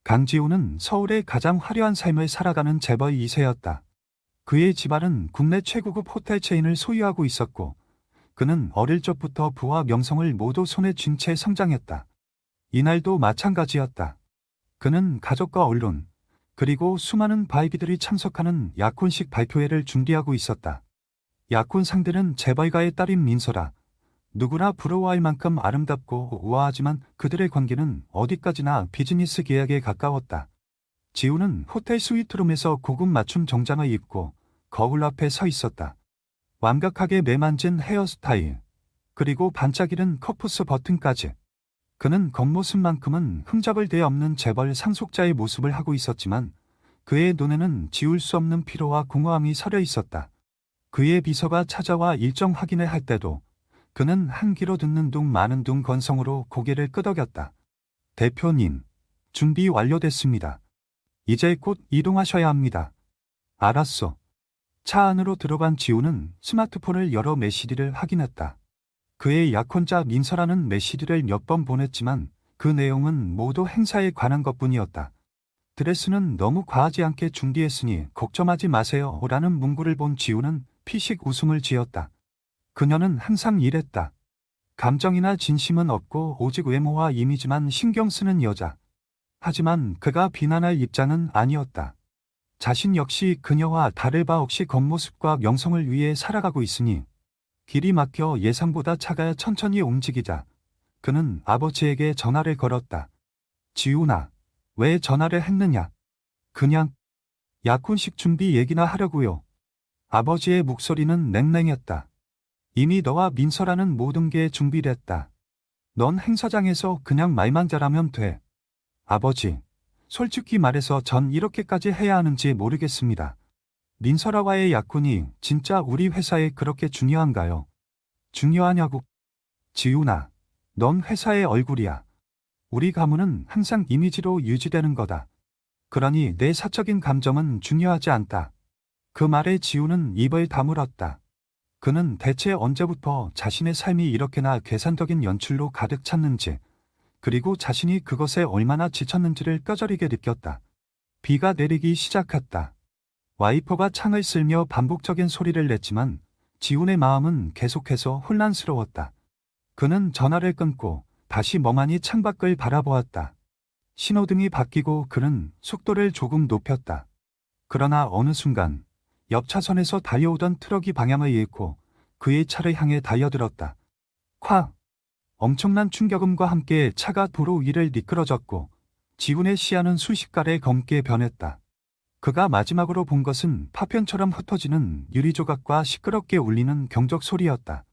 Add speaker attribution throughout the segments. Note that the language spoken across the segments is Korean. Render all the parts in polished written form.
Speaker 1: 강지우는 서울의 가장 화려한 삶을 살아가는 재벌 2세였다. 그의 집안은 국내 최고급 호텔 체인을 소유하고 있었고, 그는 어릴 적부터 부와 명성을 모두 손에 쥔 채 성장했다. 이날도 마찬가지였다. 그는 가족과 언론, 그리고 수많은 바이비들이 참석하는 약혼식 발표회를 준비하고 있었다. 약혼 상대는 재벌가의 딸인 민서라. 누구나 부러워할 만큼 아름답고 우아하지만 그들의 관계는 어디까지나 비즈니스 계약에 가까웠다. 지우는 호텔 스위트룸에서 고급 맞춤 정장을 입고 거울 앞에 서 있었다. 완벽하게 매만진 헤어스타일, 그리고 반짝이는 커프스 버튼까지. 그는 겉모습만큼은 흠잡을 데 없는 재벌 상속자의 모습을 하고 있었지만 그의 눈에는 지울 수 없는 피로와 공허함이 서려 있었다. 그의 비서가 찾아와 일정 확인을 할 때도 그는 한 귀로 듣는 둥 마는 둥 건성으로 고개를 끄덕였다. 대표님, 준비 완료됐습니다. 이제 곧 이동하셔야 합니다. 알았어. 차 안으로 들어간 지우는 스마트폰을 열어 메시지를 확인했다. 그의 약혼자 민서라는 메시지를 몇 번 보냈지만 그 내용은 모두 행사에 관한 것뿐이었다. 드레스는 너무 과하지 않게 준비했으니 걱정하지 마세요 라는 문구를 본 지우는 피식 웃음을 지었다. 그녀는 항상 이랬다. 감정이나 진심은 없고 오직 외모와 이미지만 신경 쓰는 여자. 하지만 그가 비난할 입장은 아니었다. 자신 역시 그녀와 다를 바 없이 겉모습과 명성을 위해 살아가고 있으니 길이 막혀 예상보다 차가 천천히 움직이자 그는 아버지에게 전화를 걸었다. 지훈아, 왜 전화를 했느냐? 그냥 약혼식 준비 얘기나 하려고요. 아버지의 목소리는 냉랭했다. 이미 너와 민서라는 모든 게 준비됐다. 넌 행사장에서 그냥 말만 잘하면 돼. 아버지, 솔직히 말해서 전 이렇게까지 해야 하는지 모르겠습니다. 민서라와의 약혼이 진짜 우리 회사에 그렇게 중요한가요? 중요하냐고. 지훈아, 넌 회사의 얼굴이야. 우리 가문은 항상 이미지로 유지되는 거다. 그러니 내 사적인 감정은 중요하지 않다. 그 말에 지우는 입을 다물었다. 그는 대체 언제부터 자신의 삶이 이렇게나 계산적인 연출로 가득 찼는지, 그리고 자신이 그것에 얼마나 지쳤는지를 뼈저리게 느꼈다. 비가 내리기 시작했다. 와이퍼가 창을 쓸며 반복적인 소리를 냈지만 지훈의 마음은 계속해서 혼란스러웠다. 그는 전화를 끊고 다시 멍하니 창밖을 바라보았다. 신호등이 바뀌고 그는 속도를 조금 높였다. 그러나 어느 순간 옆 차선에서 달려오던 트럭이 방향을 잃고 그의 차를 향해 달려들었다. 콱! 엄청난 충격음과 함께 차가 도로 위를 미끄러졌고 지훈의 시야는 순식간에 검게 변했다. 그가 마지막으로 본 것은 파편처럼 흩어지는 유리조각과 시끄럽게 울리는 경적 소리였다.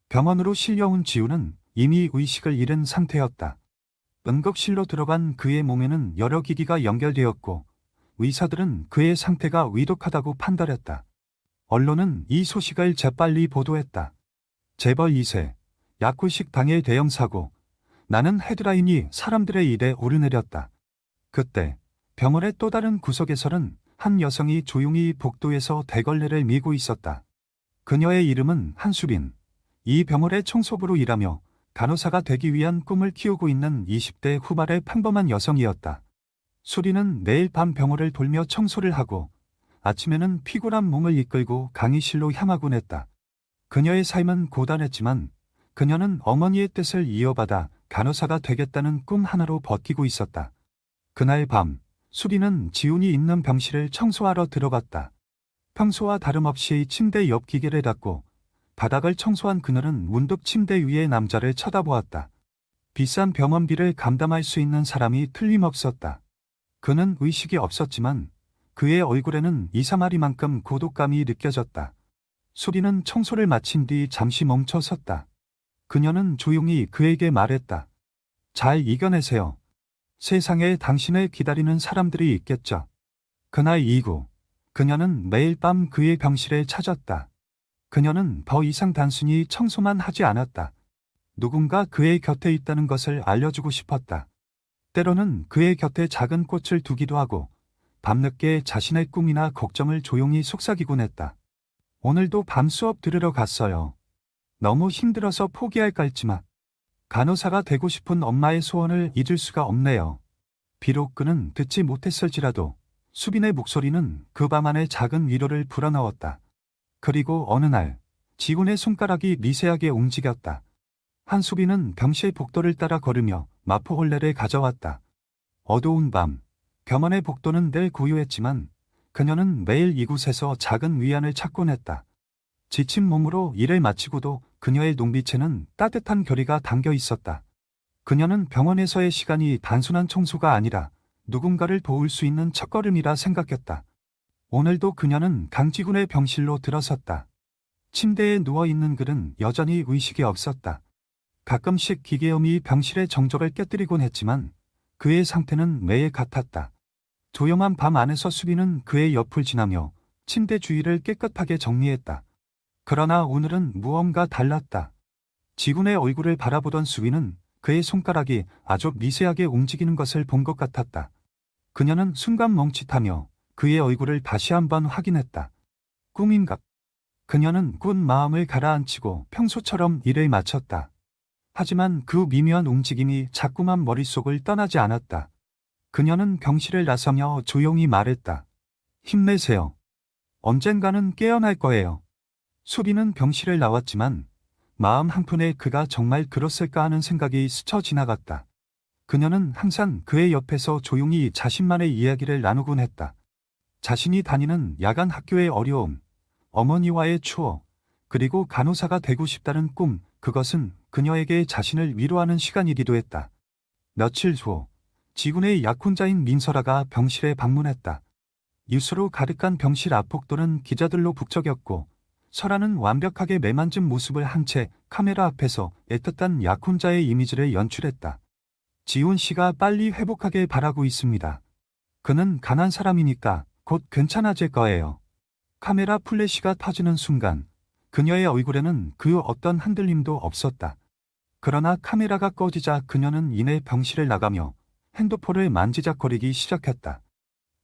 Speaker 1: 병원으로 실려온 지훈은 이미 의식을 잃은 상태였다. 응급실로 들어간 그의 몸에는 여러 기기가 연결되었고 의사들은 그의 상태가 위독하다고 판단했다. 언론은 이 소식을 재빨리 보도했다. 재벌 2세, 약혼식 당일 대형 사고, 나는 헤드라인이 사람들의 입에 오르내렸다. 그때 병원의 또 다른 구석에서는 한 여성이 조용히 복도에서 대걸레를 밀고 있었다. 그녀의 이름은 한수빈. 이 병원의 청소부로 일하며 간호사가 되기 위한 꿈을 키우고 있는 20대 후반의 평범한 여성이었다. 수리는 매일 밤 병원을 돌며 청소를 하고 아침에는 피곤한 몸을 이끌고 강의실로 향하곤 했다. 그녀의 삶은 고단했지만 그녀는 어머니의 뜻을 이어받아 간호사가 되겠다는 꿈 하나로 버티고 있었다. 그날 밤 수리는 지훈이 있는 병실을 청소하러 들어갔다. 평소와 다름없이 침대 옆 기계를 닫고 바닥을 청소한 그녀는 문득 침대 위의 남자를 쳐다보았다. 비싼 병원비를 감당할 수 있는 사람이 틀림없었다. 그는 의식이 없었지만 그의 얼굴에는 이상하리만큼 고독감이 느껴졌다. 수리는 청소를 마친 뒤 잠시 멈춰 섰다. 그녀는 조용히 그에게 말했다. 잘 이겨내세요. 세상에 당신을 기다리는 사람들이 있겠죠. 그날 이후 그녀는 매일 밤 그의 병실에 찾았다. 그녀는 더 이상 단순히 청소만 하지 않았다. 누군가 그의 곁에 있다는 것을 알려주고 싶었다. 때로는 그의 곁에 작은 꽃을 두기도 하고 밤늦게 자신의 꿈이나 걱정을 조용히 속삭이곤 했다. 오늘도 밤 수업 들으러 갔어요. 너무 힘들어서 포기할까 했지만 간호사가 되고 싶은 엄마의 소원을 잊을 수가 없네요. 비록 그는 듣지 못했을지라도 수빈의 목소리는 그 밤 안에 작은 위로를 불어넣었다. 그리고 어느 날 지훈의 손가락이 미세하게 움직였다. 한수빈은 병실 복도를 따라 걸으며 마포홀레를 가져왔다. 어두운 밤, 겸원의 복도는 늘 고요했지만 그녀는 매일 이곳에서 작은 위안을 찾곤 했다. 지친 몸으로 일을 마치고도 그녀의 눈빛에는 따뜻한 결의가 담겨 있었다. 그녀는 병원에서의 시간이 단순한 청소가 아니라 누군가를 도울 수 있는 첫걸음이라 생각했다. 오늘도 그녀는 강지훈의 병실로 들어섰다. 침대에 누워있는 그는 여전히 의식이 없었다. 가끔씩 기계음이 병실의 정적을 깨뜨리곤 했지만 그의 상태는 매일 같았다. 조용한 밤 안에서 수빈은 그의 옆을 지나며 침대 주위를 깨끗하게 정리했다. 그러나 오늘은 무언가 달랐다. 지훈의 얼굴을 바라보던 수빈은 그의 손가락이 아주 미세하게 움직이는 것을 본 것 같았다. 그녀는 순간 멈칫하며 그의 얼굴을 다시 한번 확인했다. 꿈인가? 그녀는 꾼 마음을 가라앉히고 평소처럼 일을 마쳤다. 하지만 그 미묘한 움직임이 자꾸만 머릿속을 떠나지 않았다. 그녀는 병실을 나서며 조용히 말했다. 힘내세요. 언젠가는 깨어날 거예요. 수빈은 병실을 나왔지만 마음 한켠에 그가 정말 그렇을까 하는 생각이 스쳐 지나갔다. 그녀는 항상 그의 옆에서 조용히 자신만의 이야기를 나누곤 했다. 자신이 다니는 야간 학교의 어려움, 어머니와의 추억, 그리고 간호사가 되고 싶다는 꿈, 그것은 그녀에게 자신을 위로하는 시간이기도 했다. 며칠 후, 지훈의 약혼자인 민설아가 병실에 방문했다. 유수로 가득한 병실 앞복도는 기자들로 북적였고 설아는 완벽하게 매만진 모습을 한 채 카메라 앞에서 애틋한 약혼자의 이미지를 연출했다. 지훈 씨가 빨리 회복하길 바라고 있습니다. 그는 강한 사람이니까 곧 괜찮아질 거예요. 카메라 플래시가 터지는 순간 그녀의 얼굴에는 그 어떤 흔들림도 없었다. 그러나 카메라가 꺼지자 그녀는 이내 병실을 나가며 핸드폰을 만지작거리기 시작했다.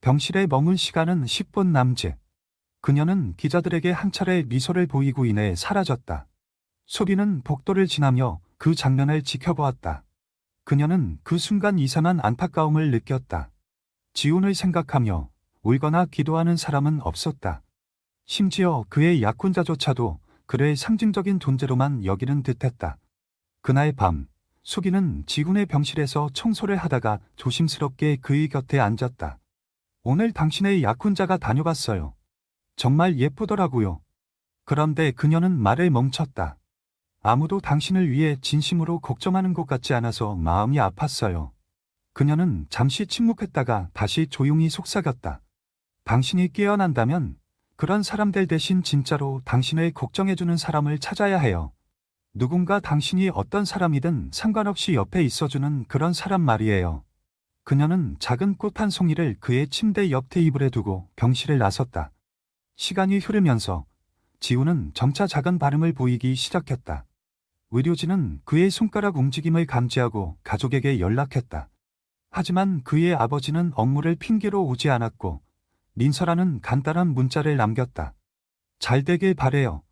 Speaker 1: 병실에 머문 시간은 10분 남짓. 그녀는 기자들에게 한 차례 미소를 보이고 이내 사라졌다. 수빈은 복도를 지나며 그 장면을 지켜보았다. 그녀는 그 순간 이상한 안타까움을 느꼈다. 지훈을 생각하며 울거나 기도하는 사람은 없었다. 심지어 그의 약혼자조차도 그를 상징적인 존재로만 여기는 듯했다. 그날 밤, 수빈은 지훈의 병실에서 청소를 하다가 조심스럽게 그의 곁에 앉았다. 오늘 당신의 약혼자가 다녀갔어요. 정말 예쁘더라고요. 그런데 그녀는 말을 멈췄다. 아무도 당신을 위해 진심으로 걱정하는 것 같지 않아서 마음이 아팠어요. 그녀는 잠시 침묵했다가 다시 조용히 속삭였다. 당신이 깨어난다면 그런 사람들 대신 진짜로 당신을 걱정해주는 사람을 찾아야 해요. 누군가 당신이 어떤 사람이든 상관없이 옆에 있어주는 그런 사람 말이에요. 그녀는 작은 꽃 한 송이를 그의 침대 옆 테이블에 두고 병실을 나섰다. 시간이 흐르면서 지훈은 점차 작은 발음을 보이기 시작했다. 의료진은 그의 손가락 움직임을 감지하고 가족에게 연락했다. 하지만 그의 아버지는 업무를 핑계로 오지 않았고 민설아는 간단한 문자를 남겼다. 잘 되길 바래요.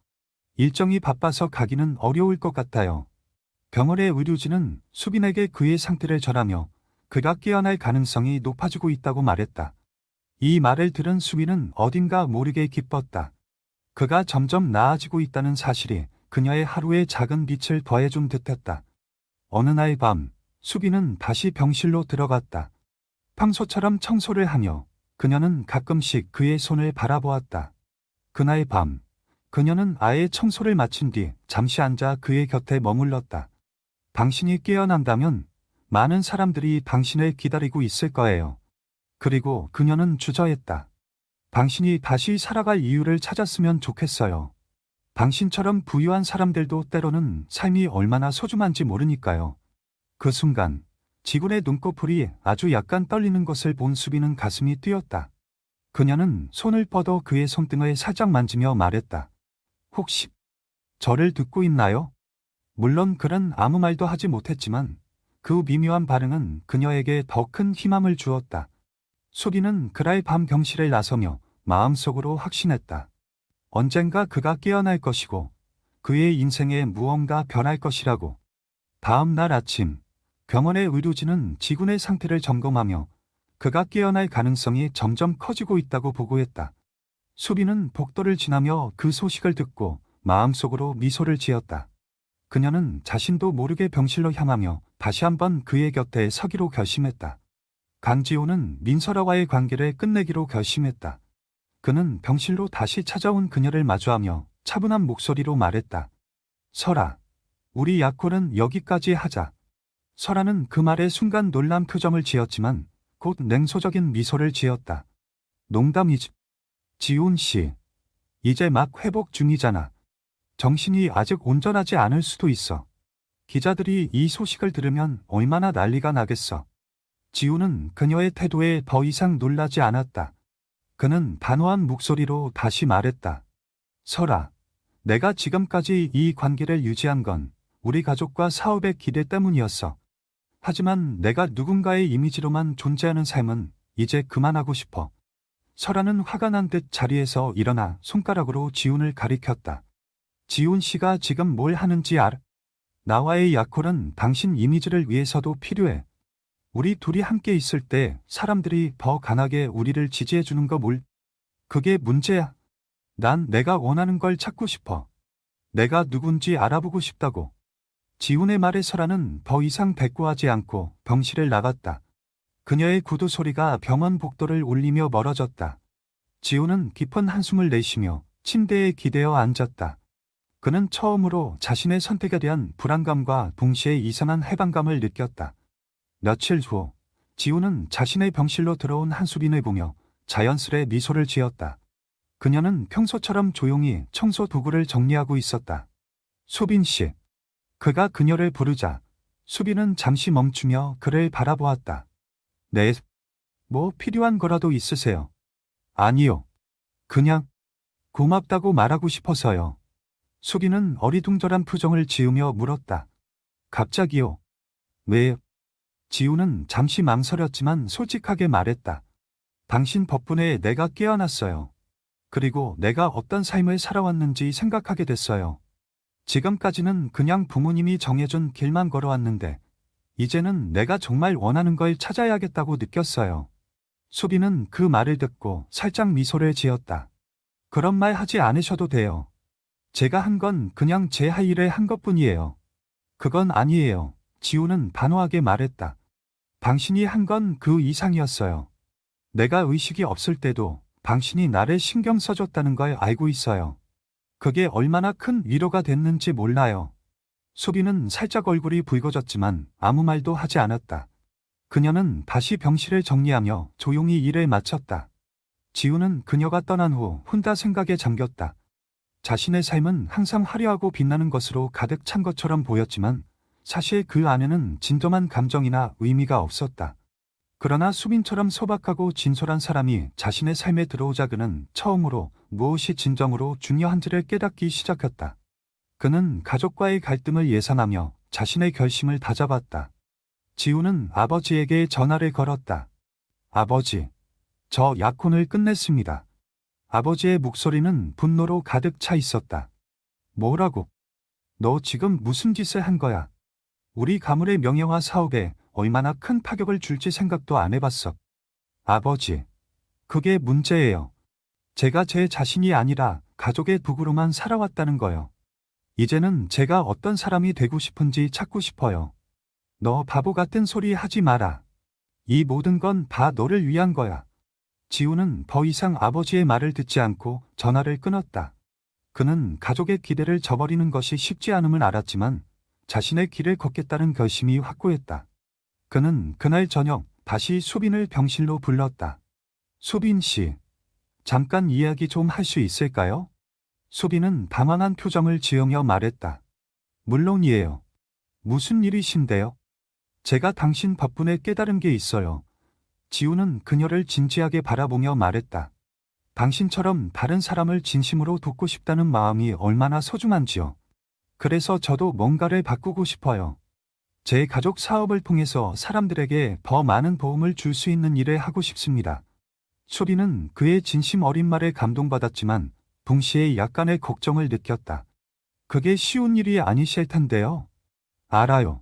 Speaker 1: 일정이 바빠서 가기는 어려울 것 같아요. 병원의 의료진은 수빈에게 그의 상태를 전하며 그가 깨어날 가능성이 높아지고 있다고 말했다. 이 말을 들은 수빈은 어딘가 모르게 기뻤다. 그가 점점 나아지고 있다는 사실이 그녀의 하루에 작은 빛을 더해준 듯했다. 어느 날 밤, 수빈은 다시 병실로 들어갔다. 평소처럼 청소를 하며 그녀는 가끔씩 그의 손을 바라보았다. 그날 밤, 그녀는 아예 청소를 마친 뒤 잠시 앉아 그의 곁에 머물렀다. 당신이 깨어난다면 많은 사람들이 당신을 기다리고 있을 거예요. 그리고 그녀는 주저했다. 당신이 다시 살아갈 이유를 찾았으면 좋겠어요. 당신처럼 부유한 사람들도 때로는 삶이 얼마나 소중한지 모르니까요. 그 순간 지훈의 눈꺼풀이 아주 약간 떨리는 것을 본 수빈은 가슴이 뛰었다. 그녀는 손을 뻗어 그의 손등을 살짝 만지며 말했다. 혹시 저를 듣고 있나요? 물론 그는 아무 말도 하지 못했지만 그 미묘한 반응은 그녀에게 더 큰 희망을 주었다. 수빈은 그날 밤 병실을 나서며 마음속으로 확신했다. 언젠가 그가 깨어날 것이고 그의 인생에 무언가 변할 것이라고. 다음 날 아침 병원의 의료진은 지훈의 상태를 점검하며 그가 깨어날 가능성이 점점 커지고 있다고 보고했다. 수빈은 복도를 지나며 그 소식을 듣고 마음속으로 미소를 지었다. 그녀는 자신도 모르게 병실로 향하며 다시 한번 그의 곁에 서기로 결심했다. 강지호는 민설아와의 관계를 끝내기로 결심했다. 그는 병실로 다시 찾아온 그녀를 마주하며 차분한 목소리로 말했다. 설아, 우리 약혼은 여기까지 하자. 설아는 그 말에 순간 놀란 표정을 지었지만 곧 냉소적인 미소를 지었다. 농담이지. 지훈 씨, 이제 막 회복 중이잖아. 정신이 아직 온전하지 않을 수도 있어. 기자들이 이 소식을 들으면 얼마나 난리가 나겠어. 지훈은 그녀의 태도에 더 이상 놀라지 않았다. 그는 단호한 목소리로 다시 말했다. 설아, 내가 지금까지 이 관계를 유지한 건 우리 가족과 사업의 기대 때문이었어. 하지만 내가 누군가의 이미지로만 존재하는 삶은 이제 그만하고 싶어. 설아는 화가 난 듯 자리에서 일어나 손가락으로 지훈을 가리켰다. 지훈 씨가 지금 뭘 하는지 알아? 나와의 약혼은 당신 이미지를 위해서도 필요해. 우리 둘이 함께 있을 때 사람들이 더 강하게 우리를 지지해주는 거 그게 문제야. 난 내가 원하는 걸 찾고 싶어. 내가 누군지 알아보고 싶다고. 지훈의 말에 설아는 더 이상 대꾸하지 않고 병실을 나갔다. 그녀의 구두 소리가 병원 복도를 울리며 멀어졌다. 지훈은 깊은 한숨을 내쉬며 침대에 기대어 앉았다. 그는 처음으로 자신의 선택에 대한 불안감과 동시에 이상한 해방감을 느꼈다. 며칠 후, 지훈은 자신의 병실로 들어온 한수빈을 보며 자연스레 미소를 지었다. 그녀는 평소처럼 조용히 청소 도구를 정리하고 있었다. 수빈 씨. 그가 그녀를 부르자 수빈은 잠시 멈추며 그를 바라보았다. 네. 뭐 필요한 거라도 있으세요? 아니요. 그냥 고맙다고 말하고 싶어서요. 수빈은 어리둥절한 표정을 지으며 물었다. 갑자기요? 왜? 지우는 잠시 망설였지만 솔직하게 말했다. 당신 덕분에 내가 깨어났어요. 그리고 내가 어떤 삶을 살아왔는지 생각하게 됐어요. 지금까지는 그냥 부모님이 정해준 길만 걸어왔는데 이제는 내가 정말 원하는 걸 찾아야겠다고 느꼈어요. 수빈은 그 말을 듣고 살짝 미소를 지었다. 그런 말 하지 않으셔도 돼요. 제가 한 건 그냥 제 할 일을 한 것뿐이에요. 그건 아니에요. 지우는 단호하게 말했다. 당신이 한 건 그 이상이었어요. 내가 의식이 없을 때도 당신이 나를 신경 써줬다는 걸 알고 있어요. 그게 얼마나 큰 위로가 됐는지 몰라요. 수빈은 살짝 얼굴이 붉어졌지만 아무 말도 하지 않았다. 그녀는 다시 병실을 정리하며 조용히 일을 마쳤다. 지우는 그녀가 떠난 후 혼자 생각에 잠겼다. 자신의 삶은 항상 화려하고 빛나는 것으로 가득 찬 것처럼 보였지만 사실 그 안에는 진정한 감정이나 의미가 없었다. 그러나 수빈처럼 소박하고 진솔한 사람이 자신의 삶에 들어오자 그는 처음으로 무엇이 진정으로 중요한지를 깨닫기 시작했다. 그는 가족과의 갈등을 예상하며 자신의 결심을 다잡았다. 지우는 아버지에게 전화를 걸었다. 아버지, 저 약혼을 끝냈습니다. 아버지의 목소리는 분노로 가득 차 있었다. 뭐라고? 너 지금 무슨 짓을 한 거야? 우리 가문의 명예와 사업에 얼마나 큰 파격을 줄지 생각도 안 해봤어. 아버지, 그게 문제예요. 제가 제 자신이 아니라 가족의 도구로만 살아왔다는 거요. 이제는 제가 어떤 사람이 되고 싶은지 찾고 싶어요. 너 바보 같은 소리 하지 마라. 이 모든 건 다 너를 위한 거야. 지우는 더 이상 아버지의 말을 듣지 않고 전화를 끊었다. 그는 가족의 기대를 저버리는 것이 쉽지 않음을 알았지만 자신의 길을 걷겠다는 결심이 확고했다. 그는 그날 저녁 다시 수빈을 병실로 불렀다. 수빈 씨, 잠깐 이야기 좀 할 수 있을까요? 수빈은 당황한 표정을 지으며 말했다. 물론이에요. 무슨 일이신데요? 제가 당신 덕분에 깨달은 게 있어요. 지우는 그녀를 진지하게 바라보며 말했다. 당신처럼 다른 사람을 진심으로 돕고 싶다는 마음이 얼마나 소중한지요. 그래서 저도 뭔가를 바꾸고 싶어요. 제 가족 사업을 통해서 사람들에게 더 많은 도움을 줄 수 있는 일을 하고 싶습니다. 수빈은 그의 진심 어린 말에 감동받았지만 동시에 약간의 걱정을 느꼈다. 그게 쉬운 일이 아니실 텐데요. 알아요.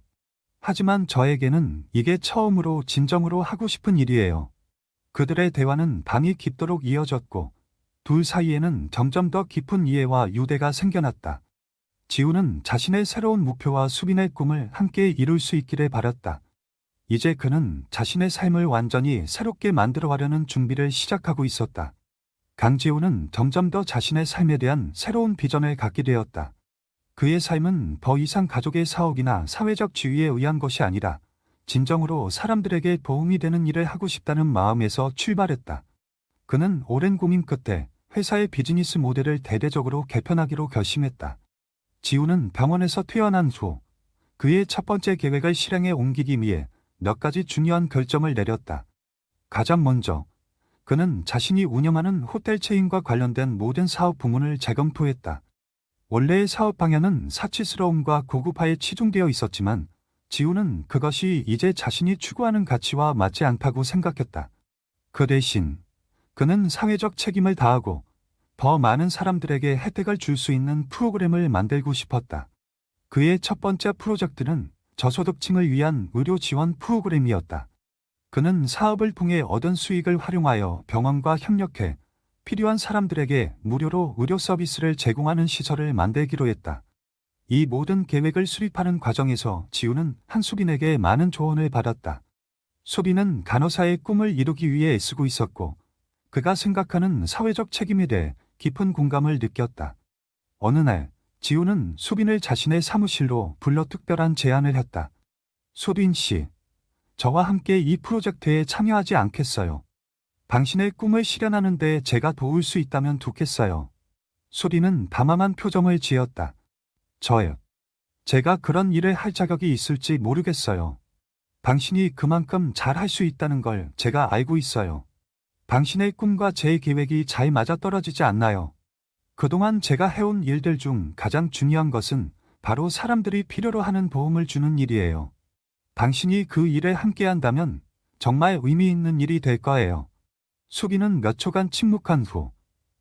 Speaker 1: 하지만 저에게는 이게 처음으로 진정으로 하고 싶은 일이에요. 그들의 대화는 밤이 깊도록 이어졌고 둘 사이에는 점점 더 깊은 이해와 유대가 생겨났다. 지우는 자신의 새로운 목표와 수빈의 꿈을 함께 이룰 수 있기를 바랐다. 이제 그는 자신의 삶을 완전히 새롭게 만들어가려는 준비를 시작하고 있었다. 강지우는 점점 더 자신의 삶에 대한 새로운 비전을 갖게 되었다. 그의 삶은 더 이상 가족의 사옥이나 사회적 지위에 의한 것이 아니라 진정으로 사람들에게 도움이 되는 일을 하고 싶다는 마음에서 출발했다. 그는 오랜 고민 끝에 회사의 비즈니스 모델을 대대적으로 개편하기로 결심했다. 지우는 병원에서 퇴원한 후 그의 첫 번째 계획을 실행에 옮기기 위해 몇 가지 중요한 결정을 내렸다. 가장 먼저 그는 자신이 운영하는 호텔 체인과 관련된 모든 사업 부문을 재검토했다. 원래의 사업 방향은 사치스러움과 고급화에 치중되어 있었지만 지우는 그것이 이제 자신이 추구하는 가치와 맞지 않다고 생각했다. 그 대신 그는 사회적 책임을 다하고 더 많은 사람들에게 혜택을 줄 수 있는 프로그램을 만들고 싶었다. 그의 첫 번째 프로젝트는 저소득층을 위한 의료 지원 프로그램이었다. 그는 사업을 통해 얻은 수익을 활용하여 병원과 협력해 필요한 사람들에게 무료로 의료 서비스를 제공하는 시설을 만들기로 했다. 이 모든 계획을 수립하는 과정에서 지우는 한수빈에게 많은 조언을 받았다. 수빈은 간호사의 꿈을 이루기 위해 애쓰고 있었고 그가 생각하는 사회적 책임에 대해 깊은 공감을 느꼈다. 어느 날 지우는 수빈을 자신의 사무실로 불러 특별한 제안을 했다. 수빈 씨, 저와 함께 이 프로젝트에 참여하지 않겠어요? 당신의 꿈을 실현하는 데 제가 도울 수 있다면 좋겠어요. 수빈은 담담한 표정을 지었다. 저요. 제가 그런 일을 할 자격이 있을지 모르겠어요. 당신이 그만큼 잘 할 수 있다는 걸 제가 알고 있어요. 당신의 꿈과 제 계획이 잘 맞아떨어지지 않나요? 그동안 제가 해온 일들 중 가장 중요한 것은 바로 사람들이 필요로 하는 도움을 주는 일이에요. 당신이 그 일에 함께 한다면 정말 의미 있는 일이 될 거예요. 수빈은 몇 초간 침묵한 후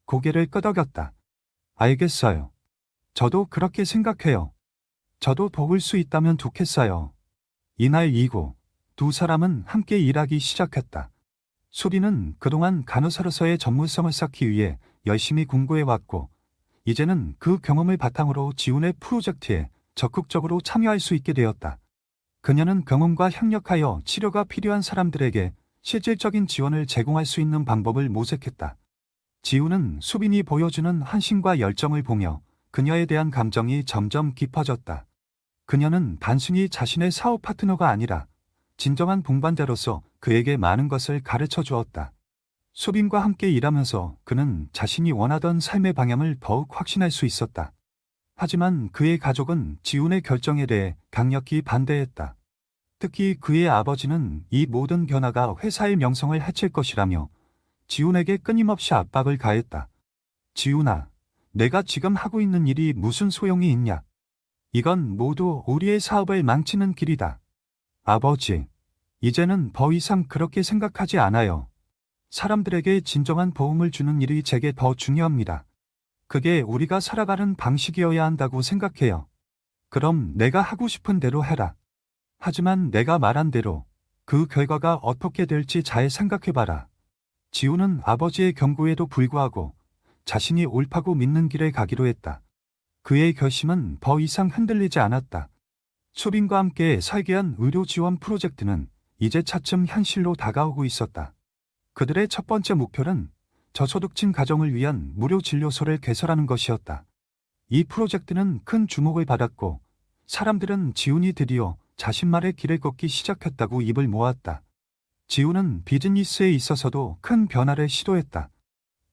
Speaker 1: 고개를 끄덕였다. 알겠어요. 저도 그렇게 생각해요. 저도 도울 수 있다면 좋겠어요. 이날 이후 두 사람은 함께 일하기 시작했다. 수빈은 그동안 간호사로서의 전문성을 쌓기 위해 열심히 공부해왔고 이제는 그 경험을 바탕으로 지훈의 프로젝트에 적극적으로 참여할 수 있게 되었다. 그녀는 병원과 협력하여 치료가 필요한 사람들에게 실질적인 지원을 제공할 수 있는 방법을 모색했다. 지훈은 수빈이 보여주는 헌신과 열정을 보며 그녀에 대한 감정이 점점 깊어졌다. 그녀는 단순히 자신의 사업 파트너가 아니라 진정한 동반자로서 그에게 많은 것을 가르쳐 주었다. 수빈과 함께 일하면서 그는 자신이 원하던 삶의 방향을 더욱 확신할 수 있었다. 하지만 그의 가족은 지훈의 결정에 대해 강력히 반대했다. 특히 그의 아버지는 이 모든 변화가 회사의 명성을 해칠 것이라며 지훈에게 끊임없이 압박을 가했다. 지훈아, 내가 지금 하고 있는 일이 무슨 소용이 있냐? 이건 모두 우리의 사업을 망치는 길이다. 아버지, 이제는 더 이상 그렇게 생각하지 않아요. 사람들에게 진정한 도움을 주는 일이 제게 더 중요합니다. 그게 우리가 살아가는 방식이어야 한다고 생각해요. 그럼 내가 하고 싶은 대로 해라. 하지만 내가 말한 대로 그 결과가 어떻게 될지 잘 생각해봐라. 지우는 아버지의 경고에도 불구하고 자신이 옳다고 믿는 길에 가기로 했다. 그의 결심은 더 이상 흔들리지 않았다. 수빈과 함께 설계한 의료 지원 프로젝트는 이제 차츰 현실로 다가오고 있었다. 그들의 첫 번째 목표는 저소득층 가정을 위한 무료 진료소를 개설하는 것이었다. 이 프로젝트는 큰 주목을 받았고 사람들은 지훈이 드디어 자신 말의 길을 걷기 시작했다고 입을 모았다. 지훈은 비즈니스에 있어서도 큰 변화를 시도했다.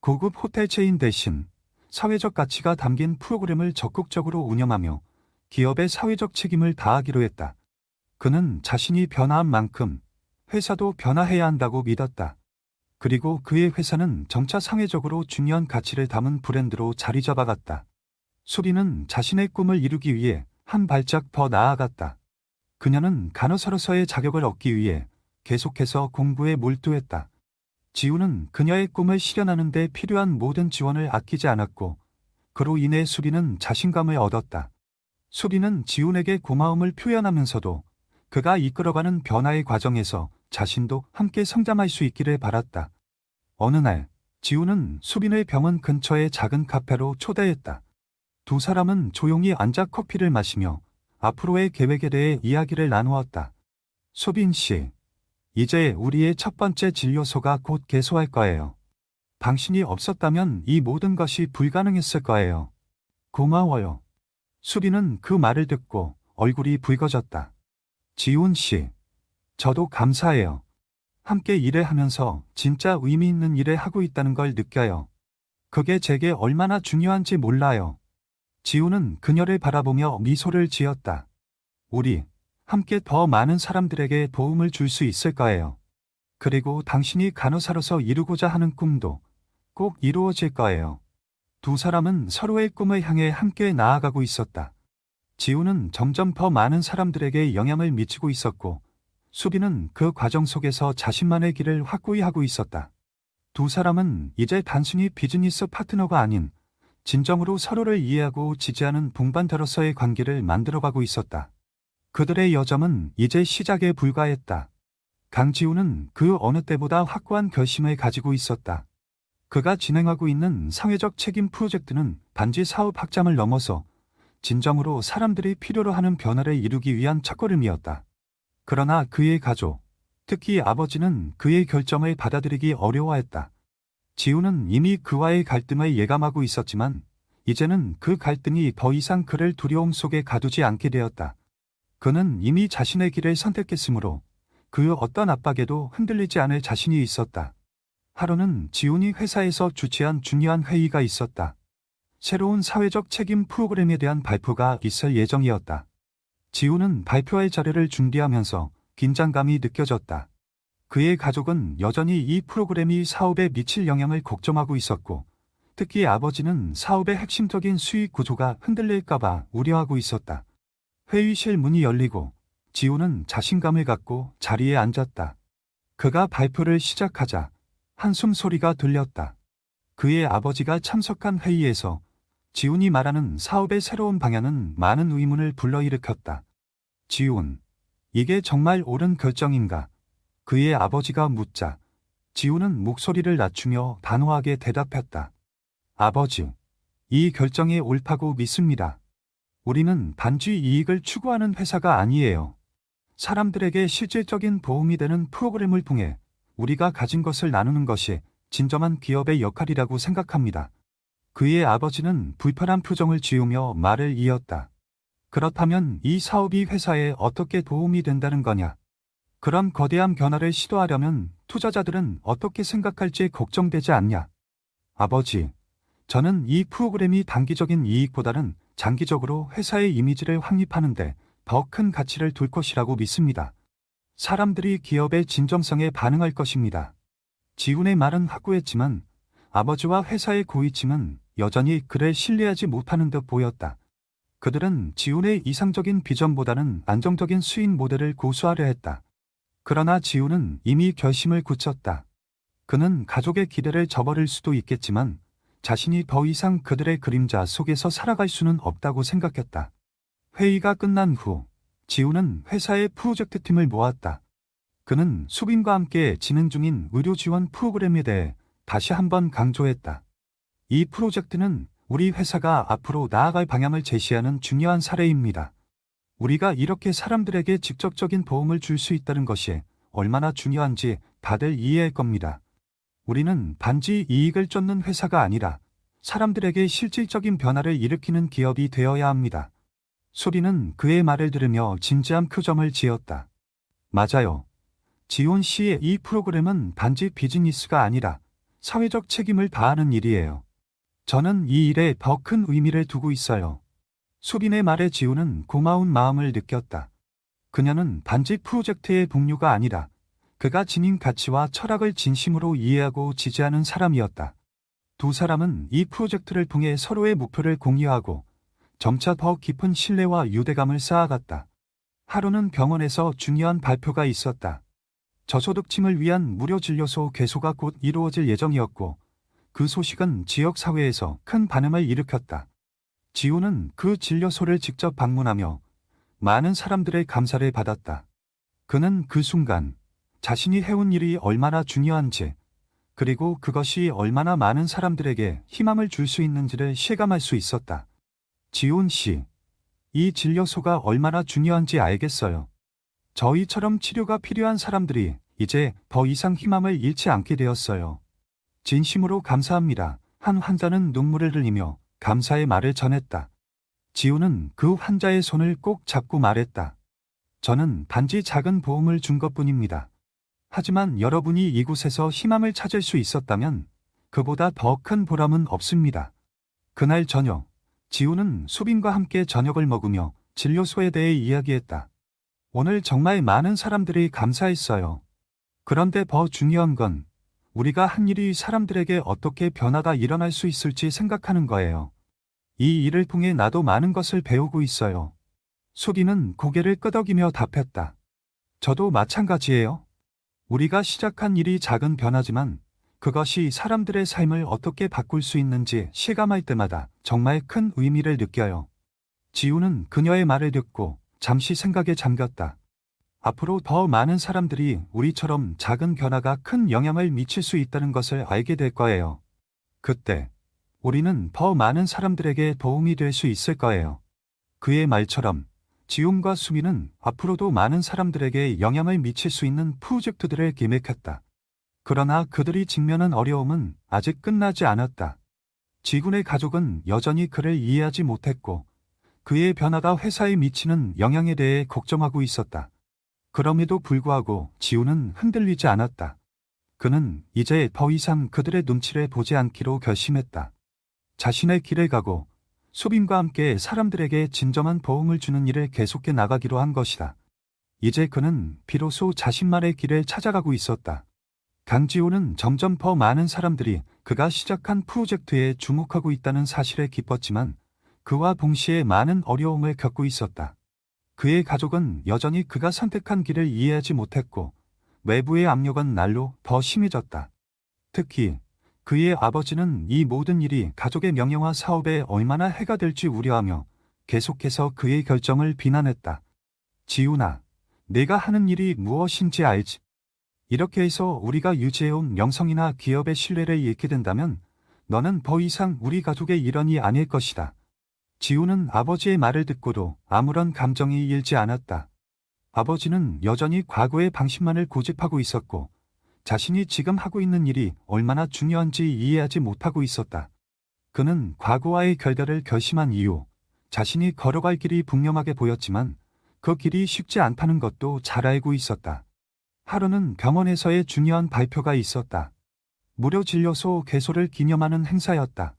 Speaker 1: 고급 호텔 체인 대신 사회적 가치가 담긴 프로그램을 적극적으로 운영하며 기업의 사회적 책임을 다하기로 했다. 그는 자신이 변화한 만큼 회사도 변화해야 한다고 믿었다. 그리고 그의 회사는 점차 사회적으로 중요한 가치를 담은 브랜드로 자리 잡아갔다. 수리는 자신의 꿈을 이루기 위해 한 발짝 더 나아갔다. 그녀는 간호사로서의 자격을 얻기 위해 계속해서 공부에 몰두했다. 지우는 그녀의 꿈을 실현하는 데 필요한 모든 지원을 아끼지 않았고 그로 인해 수리는 자신감을 얻었다. 수리는 지훈에게 고마움을 표현하면서도 그가 이끌어가는 변화의 과정에서 자신도 함께 성장할 수 있기를 바랐다. 어느 날 지우는 수빈을 병원 근처의 작은 카페로 초대했다. 두 사람은 조용히 앉아 커피를 마시며 앞으로의 계획에 대해 이야기를 나누었다. 수빈 씨, 이제 우리의 첫 번째 진료소가 곧 개소할 거예요. 당신이 없었다면 이 모든 것이 불가능했을 거예요. 고마워요. 수빈은 그 말을 듣고 얼굴이 붉어졌다. 지훈 씨, 저도 감사해요. 함께 일을 하면서 진짜 의미 있는 일을 하고 있다는 걸 느껴요. 그게 제게 얼마나 중요한지 몰라요. 지훈은 그녀를 바라보며 미소를 지었다. 우리 함께 더 많은 사람들에게 도움을 줄 수 있을 거예요. 그리고 당신이 간호사로서 이루고자 하는 꿈도 꼭 이루어질 거예요. 두 사람은 서로의 꿈을 향해 함께 나아가고 있었다. 지우는 점점 더 많은 사람들에게 영향을 미치고 있었고, 수빈은 그 과정 속에서 자신만의 길을 확고히 하고 있었다. 두 사람은 이제 단순히 비즈니스 파트너가 아닌 진정으로 서로를 이해하고 지지하는 동반자로서의 관계를 만들어가고 있었다. 그들의 여정은 이제 시작에 불과했다. 강지우는 그 어느 때보다 확고한 결심을 가지고 있었다. 그가 진행하고 있는 사회적 책임 프로젝트는 단지 사업 확장을 넘어서 진정으로 사람들이 필요로 하는 변화를 이루기 위한 첫걸음이었다. 그러나 그의 가족, 특히 아버지는 그의 결정을 받아들이기 어려워했다. 지우는 이미 그와의 갈등을 예감하고 있었지만 이제는 그 갈등이 더 이상 그를 두려움 속에 가두지 않게 되었다. 그는 이미 자신의 길을 선택했으므로 그 어떤 압박에도 흔들리지 않을 자신이 있었다. 하루는 지훈이 회사에서 주최한 중요한 회의가 있었다. 새로운 사회적 책임 프로그램에 대한 발표가 있을 예정이었다. 지훈은 발표할 자료를 준비하면서 긴장감이 느껴졌다. 그의 가족은 여전히 이 프로그램이 사업에 미칠 영향을 걱정하고 있었고, 특히 아버지는 사업의 핵심적인 수익 구조가 흔들릴까봐 우려하고 있었다. 회의실 문이 열리고 지훈은 자신감을 갖고 자리에 앉았다. 그가 발표를 시작하자 한숨 소리가 들렸다. 그의 아버지가 참석한 회의에서 지훈이 말하는 사업의 새로운 방향은 많은 의문을 불러일으켰다. 지훈, 이게 정말 옳은 결정인가? 그의 아버지가 묻자 지훈은 목소리를 낮추며 단호하게 대답했다. 아버지, 이 결정이 옳다고 믿습니다. 우리는 단지 이익을 추구하는 회사가 아니에요. 사람들에게 실질적인 도움이 되는 프로그램을 통해 우리가 가진 것을 나누는 것이 진정한 기업의 역할이라고 생각합니다. 그의 아버지는 불편한 표정을 지으며 말을 이었다. 그렇다면 이 사업이 회사에 어떻게 도움이 된다는 거냐? 그런 거대한 변화를 시도하려면 투자자들은 어떻게 생각할지 걱정되지 않냐? 아버지, 저는 이 프로그램이 단기적인 이익보다는 장기적으로 회사의 이미지를 확립하는데 더 큰 가치를 둘 것이라고 믿습니다. 사람들이 기업의 진정성에 반응할 것입니다. 지훈의 말은 확고했지만 아버지와 회사의 고위층은 여전히 그를 신뢰하지 못하는 듯 보였다. 그들은 지훈의 이상적인 비전보다는 안정적인 수익 모델을 고수하려 했다. 그러나 지훈은 이미 결심을 굳혔다. 그는 가족의 기대를 저버릴 수도 있겠지만 자신이 더 이상 그들의 그림자 속에서 살아갈 수는 없다고 생각했다. 회의가 끝난 후 지훈은 회사의 프로젝트 팀을 모았다. 그는 수빈과 함께 진행 중인 의료 지원 프로그램에 대해 다시 한번 강조했다. 이 프로젝트는 우리 회사가 앞으로 나아갈 방향을 제시하는 중요한 사례입니다. 우리가 이렇게 사람들에게 직접적인 도움을 줄 수 있다는 것이 얼마나 중요한지 다들 이해할 겁니다. 우리는 단지 이익을 쫓는 회사가 아니라 사람들에게 실질적인 변화를 일으키는 기업이 되어야 합니다. 수빈은 그의 말을 들으며 진지한 표정을 지었다. 맞아요. 지훈 씨의 이 프로그램은 단지 비즈니스가 아니라 사회적 책임을 다하는 일이에요. 저는 이 일에 더 큰 의미를 두고 있어요. 수빈의 말에 지훈은 고마운 마음을 느꼈다. 그녀는 단지 프로젝트의 동료가 아니라 그가 지닌 가치와 철학을 진심으로 이해하고 지지하는 사람이었다. 두 사람은 이 프로젝트를 통해 서로의 목표를 공유하고 점차 더 깊은 신뢰와 유대감을 쌓아갔다. 하루는 병원에서 중요한 발표가 있었다. 저소득층을 위한 무료 진료소 개소가 곧 이루어질 예정이었고 그 소식은 지역사회에서 큰 반응을 일으켰다. 지우는 그 진료소를 직접 방문하며 많은 사람들의 감사를 받았다. 그는 그 순간 자신이 해온 일이 얼마나 중요한지, 그리고 그것이 얼마나 많은 사람들에게 희망을 줄 수 있는지를 실감할 수 있었다. 지훈 씨, 이 진료소가 얼마나 중요한지 알겠어요. 저희처럼 치료가 필요한 사람들이 이제 더 이상 희망을 잃지 않게 되었어요. 진심으로 감사합니다. 한 환자는 눈물을 흘리며 감사의 말을 전했다. 지훈은 그 환자의 손을 꼭 잡고 말했다. 저는 단지 작은 보험을 준 것뿐입니다. 하지만 여러분이 이곳에서 희망을 찾을 수 있었다면 그보다 더 큰 보람은 없습니다. 그날 저녁, 지훈은 수빈과 함께 저녁을 먹으며 진료소에 대해 이야기했다. 오늘 정말 많은 사람들이 감사했어요. 그런데 더 중요한 건 우리가 한 일이 사람들에게 어떻게 변화가 일어날 수 있을지 생각하는 거예요. 이 일을 통해 나도 많은 것을 배우고 있어요. 수빈은 고개를 끄덕이며 답했다. 저도 마찬가지예요. 우리가 시작한 일이 작은 변화지만 그것이 사람들의 삶을 어떻게 바꿀 수 있는지 실감할 때마다 정말 큰 의미를 느껴요. 지우는 그녀의 말을 듣고 잠시 생각에 잠겼다. 앞으로 더 많은 사람들이 우리처럼 작은 변화가 큰 영향을 미칠 수 있다는 것을 알게 될 거예요. 그때 우리는 더 많은 사람들에게 도움이 될 수 있을 거예요. 그의 말처럼 지훈과 수미는 앞으로도 많은 사람들에게 영향을 미칠 수 있는 프로젝트들을 기획했다. 그러나 그들이 직면한 어려움은 아직 끝나지 않았다. 지훈의 가족은 여전히 그를 이해하지 못했고 그의 변화가 회사에 미치는 영향에 대해 걱정하고 있었다. 그럼에도 불구하고 지훈은 흔들리지 않았다. 그는 이제 더 이상 그들의 눈치를 보지 않기로 결심했다. 자신의 길을 가고 수빈과 함께 사람들에게 진정한 도움을 주는 일을 계속해 나가기로 한 것이다. 이제 그는 비로소 자신만의 길을 찾아가고 있었다. 강지호는 점점 더 많은 사람들이 그가 시작한 프로젝트에 주목하고 있다는 사실에 기뻤지만 그와 동시에 많은 어려움을 겪고 있었다. 그의 가족은 여전히 그가 선택한 길을 이해하지 못했고 외부의 압력은 날로 더 심해졌다. 특히 그의 아버지는 이 모든 일이 가족의 명예와 사업에 얼마나 해가 될지 우려하며 계속해서 그의 결정을 비난했다. 지훈아, 내가 하는 일이 무엇인지 알지? 이렇게 해서 우리가 유지해온 명성이나 기업의 신뢰를 잃게 된다면 너는 더 이상 우리 가족의 일원이 아닐 것이다. 지훈은 아버지의 말을 듣고도 아무런 감정이 일지 않았다. 아버지는 여전히 과거의 방식만을 고집하고 있었고 자신이 지금 하고 있는 일이 얼마나 중요한지 이해하지 못하고 있었다. 그는 과거와의 결별을 결심한 이후 자신이 걸어갈 길이 분명하게 보였지만 그 길이 쉽지 않다는 것도 잘 알고 있었다. 하루는 병원에서의 중요한 발표가 있었다. 무료 진료소 개소를 기념하는 행사였다.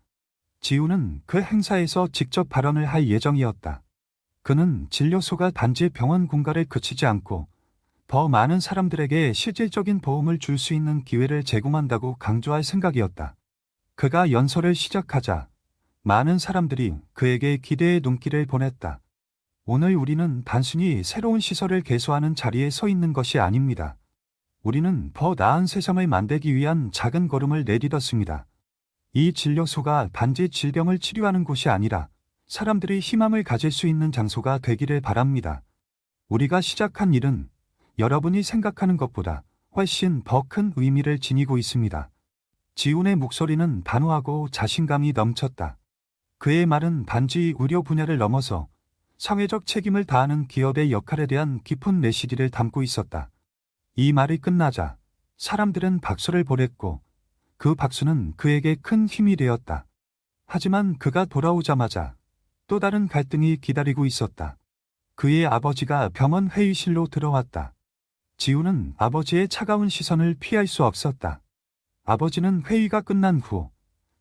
Speaker 1: 지훈은 그 행사에서 직접 발언을 할 예정이었다. 그는 진료소가 단지 병원 공간에 그치지 않고 더 많은 사람들에게 실질적인 도움을 줄 수 있는 기회를 제공한다고 강조할 생각이었다. 그가 연설을 시작하자 많은 사람들이 그에게 기대의 눈길을 보냈다. 오늘 우리는 단순히 새로운 시설을 개소하는 자리에 서 있는 것이 아닙니다. 우리는 더 나은 세상을 만들기 위한 작은 걸음을 내딛었습니다. 이 진료소가 단지 질병을 치료하는 곳이 아니라 사람들이 희망을 가질 수 있는 장소가 되기를 바랍니다. 우리가 시작한 일은 여러분이 생각하는 것보다 훨씬 더 큰 의미를 지니고 있습니다. 지훈의 목소리는 단호하고 자신감이 넘쳤다. 그의 말은 단지 의료 분야를 넘어서 사회적 책임을 다하는 기업의 역할에 대한 깊은 메시지를 담고 있었다. 이 말이 끝나자 사람들은 박수를 보냈고 그 박수는 그에게 큰 힘이 되었다. 하지만 그가 돌아오자마자 또 다른 갈등이 기다리고 있었다. 그의 아버지가 병원 회의실로 들어왔다. 지훈은 아버지의 차가운 시선을 피할 수 없었다. 아버지는 회의가 끝난 후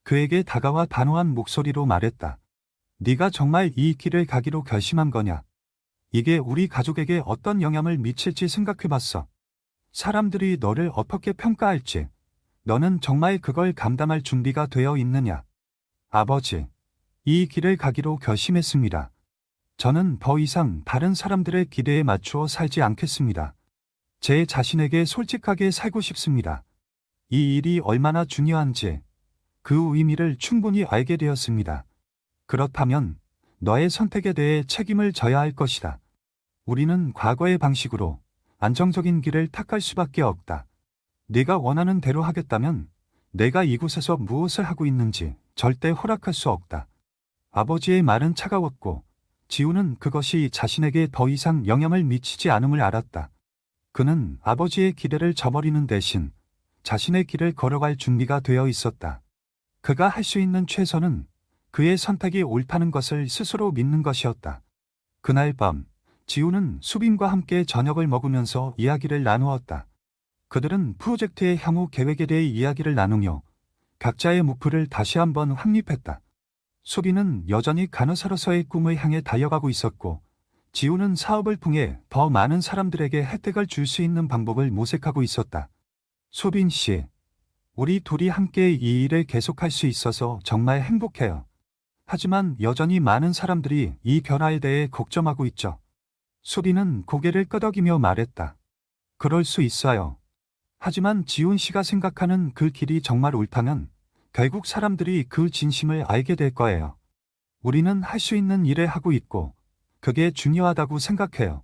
Speaker 1: 그에게 다가와 단호한 목소리로 말했다. 네가 정말 이 길을 가기로 결심한 거냐? 이게 우리 가족에게 어떤 영향을 미칠지 생각해봤어. 사람들이 너를 어떻게 평가할지, 너는 정말 그걸 감당할 준비가 되어 있느냐? 아버지, 이 길을 가기로 결심했습니다. 저는 더 이상 다른 사람들의 기대에 맞추어 살지 않겠습니다. 제 자신에게 솔직하게 살고 싶습니다. 이 일이 얼마나 중요한지 그 의미를 충분히 알게 되었습니다. 그렇다면 너의 선택에 대해 책임을 져야 할 것이다. 우리는 과거의 방식으로 안정적인 길을 탁할 수밖에 없다. 네가 원하는 대로 하겠다면 내가 이곳에서 무엇을 하고 있는지 절대 허락할 수 없다. 아버지의 말은 차가웠고 지우는 그것이 자신에게 더 이상 영향을 미치지 않음을 알았다. 그는 아버지의 기대를 저버리는 대신 자신의 길을 걸어갈 준비가 되어 있었다. 그가 할 수 있는 최선은 그의 선택이 옳다는 것을 스스로 믿는 것이었다. 그날 밤, 지우는 수빈과 함께 저녁을 먹으면서 이야기를 나누었다. 그들은 프로젝트의 향후 계획에 대해 이야기를 나누며 각자의 목표를 다시 한번 확립했다. 수빈은 여전히 간호사로서의 꿈을 향해 달려가고 있었고, 지우는 사업을 통해 더 많은 사람들에게 혜택을 줄 수 있는 방법을 모색하고 있었다. 수빈 씨, 우리 둘이 함께 이 일을 계속할 수 있어서 정말 행복해요. 하지만 여전히 많은 사람들이 이 변화에 대해 걱정하고 있죠. 수빈은 고개를 끄덕이며 말했다. 그럴 수 있어요. 하지만 지훈 씨가 생각하는 그 길이 정말 옳다면 결국 사람들이 그 진심을 알게 될 거예요. 우리는 할 수 있는 일을 하고 있고 그게 중요하다고 생각해요.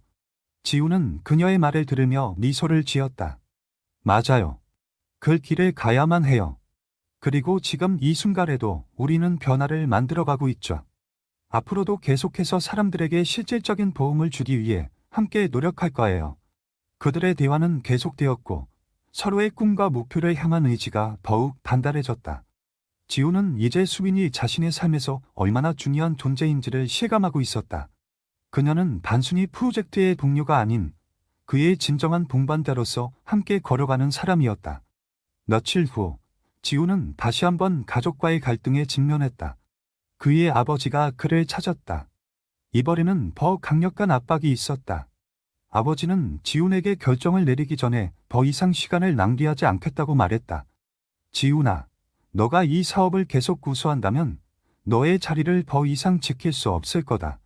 Speaker 1: 지훈은 그녀의 말을 들으며 미소를 지었다. 맞아요. 그 길을 가야만 해요. 그리고 지금 이 순간에도 우리는 변화를 만들어가고 있죠. 앞으로도 계속해서 사람들에게 실질적인 도움을 주기 위해 함께 노력할 거예요. 그들의 대화는 계속되었고 서로의 꿈과 목표를 향한 의지가 더욱 단단해졌다. 지우는 이제 수빈이 자신의 삶에서 얼마나 중요한 존재인지를 실감하고 있었다. 그녀는 단순히 프로젝트의 동료가 아닌 그의 진정한 동반자로서 함께 걸어가는 사람이었다. 며칠 후, 지우는 다시 한번 가족과의 갈등에 직면했다. 그의 아버지가 그를 찾았다. 이번에는 더 강력한 압박이 있었다. 아버지는 지훈에게 결정을 내리기 전에 더 이상 시간을 낭비하지 않겠다고 말했다. 지훈아, 너가 이 사업을 계속 고수한다면 너의 자리를 더 이상 지킬 수 없을 거다.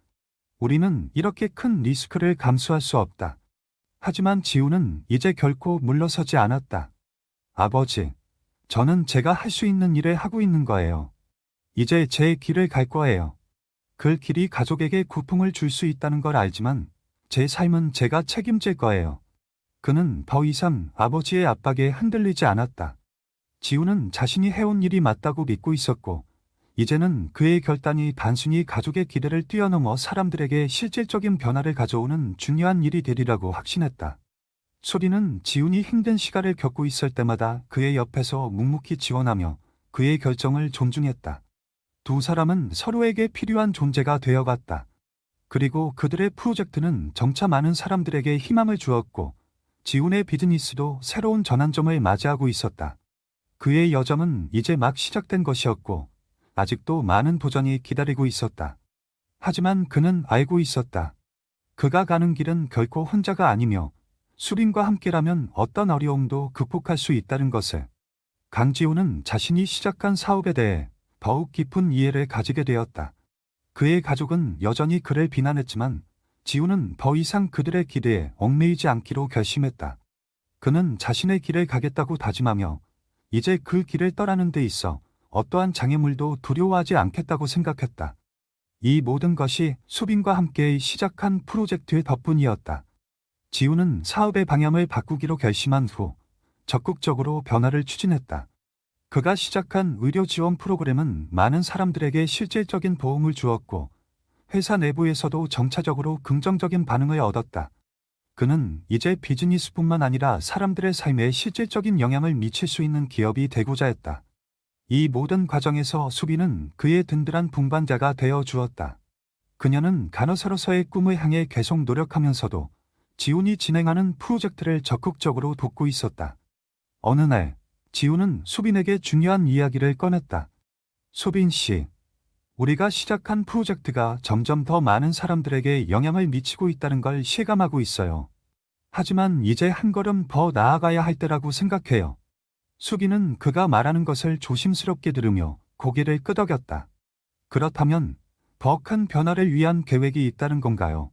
Speaker 1: 우리는 이렇게 큰 리스크를 감수할 수 없다. 하지만 지훈은 이제 결코 물러서지 않았다. 아버지, 저는 제가 할 수 있는 일을 하고 있는 거예요. 이제 제 길을 갈 거예요. 그 길이 가족에게 고통을 줄 수 있다는 걸 알지만 제 삶은 제가 책임질 거예요. 그는 더 이상 아버지의 압박에 흔들리지 않았다. 지우는 자신이 해온 일이 맞다고 믿고 있었고, 이제는 그의 결단이 단순히 가족의 기대를 뛰어넘어 사람들에게 실질적인 변화를 가져오는 중요한 일이 되리라고 확신했다. 소리는 지훈이 힘든 시간을 겪고 있을 때마다 그의 옆에서 묵묵히 지원하며 그의 결정을 존중했다. 두 사람은 서로에게 필요한 존재가 되어갔다. 그리고 그들의 프로젝트는 점차 많은 사람들에게 희망을 주었고, 지훈의 비즈니스도 새로운 전환점을 맞이하고 있었다. 그의 여정은 이제 막 시작된 것이었고, 아직도 많은 도전이 기다리고 있었다. 하지만 그는 알고 있었다. 그가 가는 길은 결코 혼자가 아니며, 수빈과 함께라면 어떤 어려움도 극복할 수 있다는 것을. 강지훈은 자신이 시작한 사업에 대해 더욱 깊은 이해를 가지게 되었다. 그의 가족은 여전히 그를 비난했지만 지훈은 더 이상 그들의 기대에 얽매이지 않기로 결심했다. 그는 자신의 길을 가겠다고 다짐하며 이제 그 길을 떠나는 데 있어 어떠한 장애물도 두려워하지 않겠다고 생각했다. 이 모든 것이 수빈과 함께 시작한 프로젝트의 덕분이었다. 지훈은 사업의 방향을 바꾸기로 결심한 후 적극적으로 변화를 추진했다. 그가 시작한 의료 지원 프로그램은 많은 사람들에게 실질적인 도움을 주었고 회사 내부에서도 점차적으로 긍정적인 반응을 얻었다. 그는 이제 비즈니스뿐만 아니라 사람들의 삶에 실질적인 영향을 미칠 수 있는 기업이 되고자 했다. 이 모든 과정에서 수빈은 그의 든든한 동반자가 되어 주었다. 그녀는 간호사로서의 꿈을 향해 계속 노력하면서도 지훈이 진행하는 프로젝트를 적극적으로 돕고 있었다. 어느 날, 지훈은 수빈에게 중요한 이야기를 꺼냈다. 수빈 씨, 우리가 시작한 프로젝트가 점점 더 많은 사람들에게 영향을 미치고 있다는 걸 실감하고 있어요. 하지만 이제 한 걸음 더 나아가야 할 때라고 생각해요. 수빈은 그가 말하는 것을 조심스럽게 들으며 고개를 끄덕였다. 그렇다면 더 큰 변화를 위한 계획이 있다는 건가요?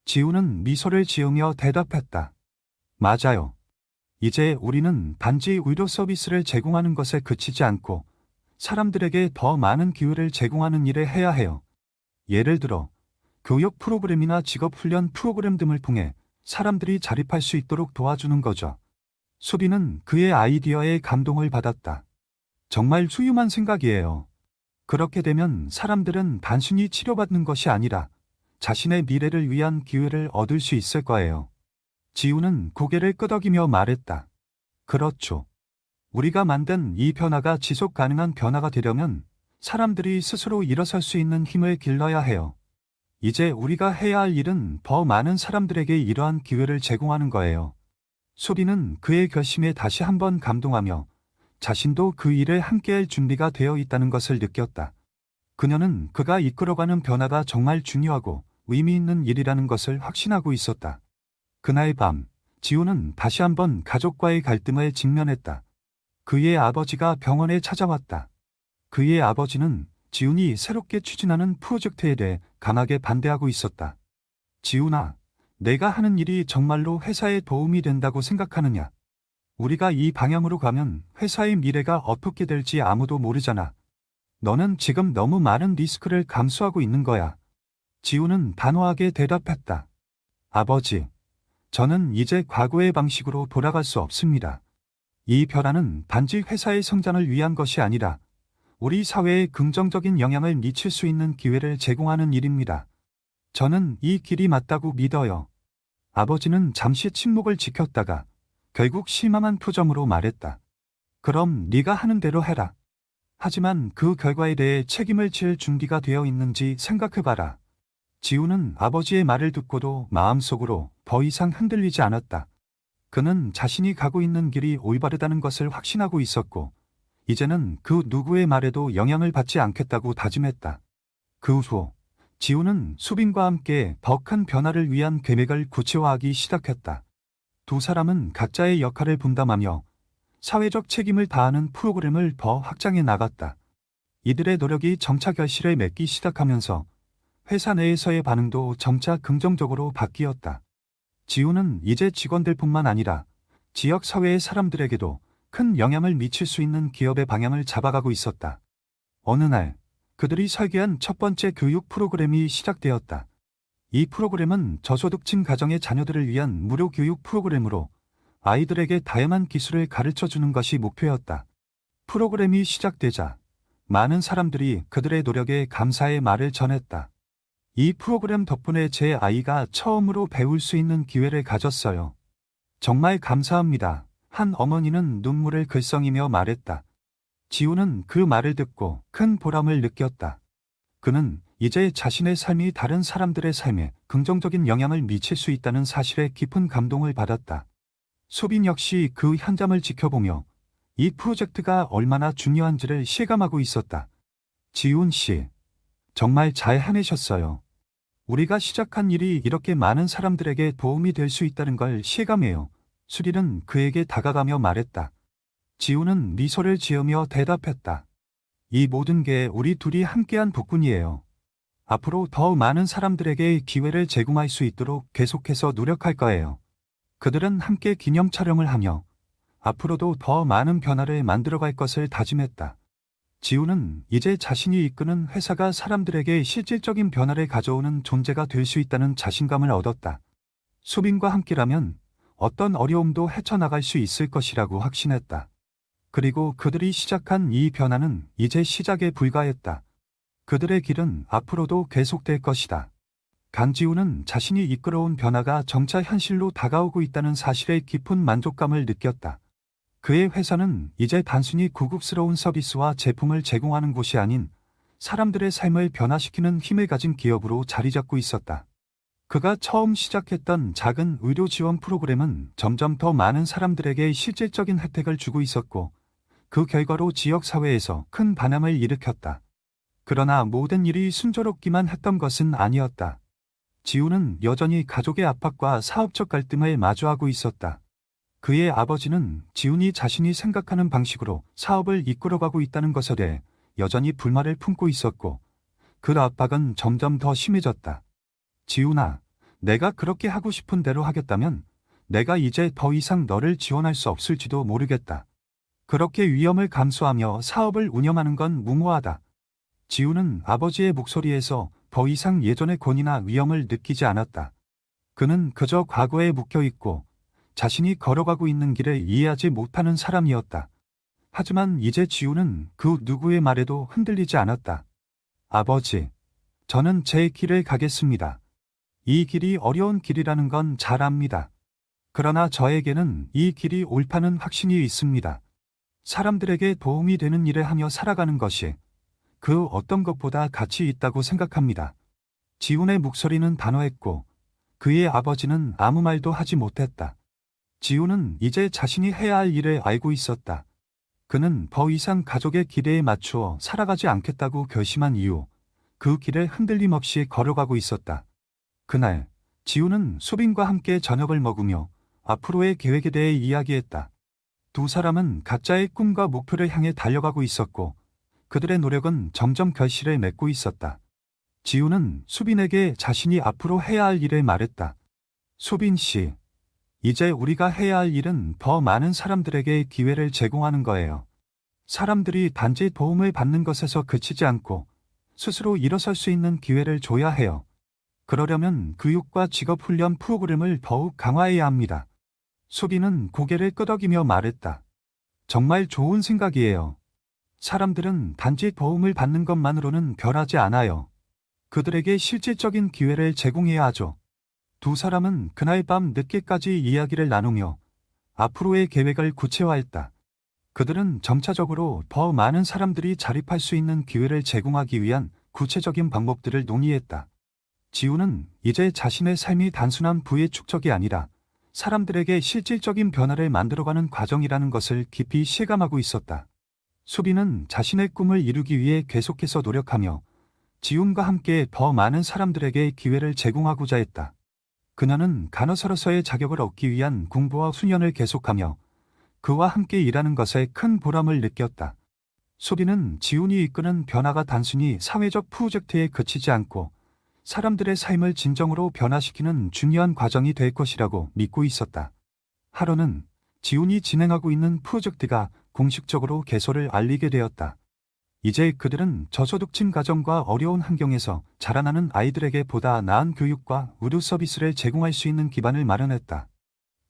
Speaker 1: 지훈은 미소를 지으며 대답했다. 맞아요. 이제 우리는 단지 의료 서비스를 제공하는 것에 그치지 않고 사람들에게 더 많은 기회를 제공하는 일을 해야 해요. 예를 들어 교육 프로그램이나 직업훈련 프로그램 등을 통해 사람들이 자립할 수 있도록 도와주는 거죠. 수빈은 그의 아이디어에 감동을 받았다. 정말 훌륭한 생각이에요. 그렇게 되면 사람들은 단순히 치료받는 것이 아니라 자신의 미래를 위한 기회를 얻을 수 있을 거예요. 지우는 고개를 끄덕이며 말했다. 그렇죠. 우리가 만든 이 변화가 지속 가능한 변화가 되려면 사람들이 스스로 일어설 수 있는 힘을 길러야 해요. 이제 우리가 해야 할 일은 더 많은 사람들에게 이러한 기회를 제공하는 거예요. 수빈은 그의 결심에 다시 한번 감동하며 자신도 그 일에 함께할 준비가 되어 있다는 것을 느꼈다. 그녀는 그가 이끌어가는 변화가 정말 중요하고 의미 있는 일이라는 것을 확신하고 있었다. 그날 밤, 지우는 다시 한번 가족과의 갈등을 직면했다. 그의 아버지가 병원에 찾아왔다. 그의 아버지는 지훈이 새롭게 추진하는 프로젝트에 대해 강하게 반대하고 있었다. 지훈아, 내가 하는 일이 정말로 회사에 도움이 된다고 생각하느냐? 우리가 이 방향으로 가면 회사의 미래가 어떻게 될지 아무도 모르잖아. 너는 지금 너무 많은 리스크를 감수하고 있는 거야. 지훈은 단호하게 대답했다. 아버지, 저는 이제 과거의 방식으로 돌아갈 수 없습니다. 이 변화는 단지 회사의 성장을 위한 것이 아니라 우리 사회에 긍정적인 영향을 미칠 수 있는 기회를 제공하는 일입니다. 저는 이 길이 맞다고 믿어요. 아버지는 잠시 침묵을 지켰다가 결국 실망한 표정으로 말했다. 그럼 네가 하는 대로 해라. 하지만 그 결과에 대해 책임을 질 준비가 되어 있는지 생각해봐라. 지우는 아버지의 말을 듣고도 마음속으로 더 이상 흔들리지 않았다. 그는 자신이 가고 있는 길이 올바르다는 것을 확신하고 있었고 이제는 그 누구의 말에도 영향을 받지 않겠다고 다짐했다. 그 후 지우는 수빈과 함께 더 큰 변화를 위한 계획을 구체화하기 시작했다. 두 사람은 각자의 역할을 분담하며 사회적 책임을 다하는 프로그램을 더 확장해 나갔다. 이들의 노력이 점차 결실을 맺기 시작하면서 회사 내에서의 반응도 점차 긍정적으로 바뀌었다. 지우는 이제 직원들뿐만 아니라 지역 사회의 사람들에게도 큰 영향을 미칠 수 있는 기업의 방향을 잡아가고 있었다. 어느 날 그들이 설계한 첫 번째 교육 프로그램이 시작되었다. 이 프로그램은 저소득층 가정의 자녀들을 위한 무료 교육 프로그램으로 아이들에게 다양한 기술을 가르쳐주는 것이 목표였다. 프로그램이 시작되자 많은 사람들이 그들의 노력에 감사의 말을 전했다. 이 프로그램 덕분에 제 아이가 처음으로 배울 수 있는 기회를 가졌어요. 정말 감사합니다. 한 어머니는 눈물을 글썽이며 말했다. 지우는 그 말을 듣고 큰 보람을 느꼈다. 그는 이제 자신의 삶이 다른 사람들의 삶에 긍정적인 영향을 미칠 수 있다는 사실에 깊은 감동을 받았다. 수빈 역시 그 현장을 지켜보며 이 프로젝트가 얼마나 중요한지를 실감하고 있었다. 지훈 씨, 정말 잘 해내셨어요. 우리가 시작한 일이 이렇게 많은 사람들에게 도움이 될 수 있다는 걸 실감해요. 수리는 그에게 다가가며 말했다. 지우는 미소를 지으며 대답했다. 이 모든 게 우리 둘이 함께한 덕분이에요. 앞으로 더 많은 사람들에게 기회를 제공할 수 있도록 계속해서 노력할 거예요. 그들은 함께 기념 촬영을 하며 앞으로도 더 많은 변화를 만들어갈 것을 다짐했다. 지우는 이제 자신이 이끄는 회사가 사람들에게 실질적인 변화를 가져오는 존재가 될 수 있다는 자신감을 얻었다. 수빈과 함께라면 어떤 어려움도 헤쳐나갈 수 있을 것이라고 확신했다. 그리고 그들이 시작한 이 변화는 이제 시작에 불과했다. 그들의 길은 앞으로도 계속될 것이다. 강지우는 자신이 이끌어온 변화가 점차 현실로 다가오고 있다는 사실에 깊은 만족감을 느꼈다. 그의 회사는 이제 단순히 고급스러운 서비스와 제품을 제공하는 곳이 아닌 사람들의 삶을 변화시키는 힘을 가진 기업으로 자리 잡고 있었다. 그가 처음 시작했던 작은 의료 지원 프로그램은 점점 더 많은 사람들에게 실질적인 혜택을 주고 있었고 그 결과로 지역 사회에서 큰 반향을 일으켰다. 그러나 모든 일이 순조롭기만 했던 것은 아니었다. 지우는 여전히 가족의 압박과 사업적 갈등을 마주하고 있었다. 그의 아버지는 지훈이 자신이 생각하는 방식으로 사업을 이끌어가고 있다는 것에 대해 여전히 불만을 품고 있었고 그 압박은 점점 더 심해졌다. 지훈아, 내가 그렇게 하고 싶은 대로 하겠다면 내가 이제 더 이상 너를 지원할 수 없을지도 모르겠다. 그렇게 위험을 감수하며 사업을 운영하는 건 무모하다. 지우는 아버지의 목소리에서 더 이상 예전의 권위나 위험을 느끼지 않았다. 그는 그저 과거에 묵혀 있고 자신이 걸어가고 있는 길을 이해하지 못하는 사람이었다. 하지만 이제 지우는 그 누구의 말에도 흔들리지 않았다. 아버지, 저는 제 길을 가겠습니다. 이 길이 어려운 길이라는 건 잘 압니다. 그러나 저에게는 이 길이 옳다는 확신이 있습니다. 사람들에게 도움이 되는 일을 하며 살아가는 것이 그 어떤 것보다 가치 있다고 생각합니다. 지훈의 목소리는 단호했고 그의 아버지는 아무 말도 하지 못했다. 지훈은 이제 자신이 해야 할 일을 알고 있었다. 그는 더 이상 가족의 기대에 맞추어 살아가지 않겠다고 결심한 이후 그 길을 흔들림 없이 걸어가고 있었다. 그날 지훈은 수빈과 함께 저녁을 먹으며 앞으로의 계획에 대해 이야기했다. 두 사람은 각자의 꿈과 목표를 향해 달려가고 있었고 그들의 노력은 점점 결실을 맺고 있었다. 지훈은 수빈에게 자신이 앞으로 해야 할 일을 말했다. 수빈 씨, 이제 우리가 해야 할 일은 더 많은 사람들에게 기회를 제공하는 거예요. 사람들이 단지 도움을 받는 것에서 그치지 않고 스스로 일어설 수 있는 기회를 줘야 해요. 그러려면 교육과 직업훈련 프로그램을 더욱 강화해야 합니다. 수빈은 고개를 끄덕이며 말했다. 정말 좋은 생각이에요. 사람들은 단지 도움을 받는 것만으로는 변하지 않아요. 그들에게 실질적인 기회를 제공해야 하죠. 두 사람은 그날 밤 늦게까지 이야기를 나누며 앞으로의 계획을 구체화했다. 그들은 점차적으로 더 많은 사람들이 자립할 수 있는 기회를 제공하기 위한 구체적인 방법들을 논의했다. 지우는 이제 자신의 삶이 단순한 부의 축적이 아니라 사람들에게 실질적인 변화를 만들어가는 과정이라는 것을 깊이 실감하고 있었다. 수빈은 자신의 꿈을 이루기 위해 계속해서 노력하며 지훈과 함께 더 많은 사람들에게 기회를 제공하고자 했다. 그녀는 간호사로서의 자격을 얻기 위한 공부와 훈련을 계속하며 그와 함께 일하는 것에 큰 보람을 느꼈다. 수빈은 지훈이 이끄는 변화가 단순히 사회적 프로젝트에 그치지 않고 사람들의 삶을 진정으로 변화시키는 중요한 과정이 될 것이라고 믿고 있었다. 하루는 지훈이 진행하고 있는 프로젝트가 공식적으로 개소를 알리게 되었다. 이제 그들은 저소득층 가정과 어려운 환경에서 자라나는 아이들에게 보다 나은 교육과 의료 서비스를 제공할 수 있는 기반을 마련했다.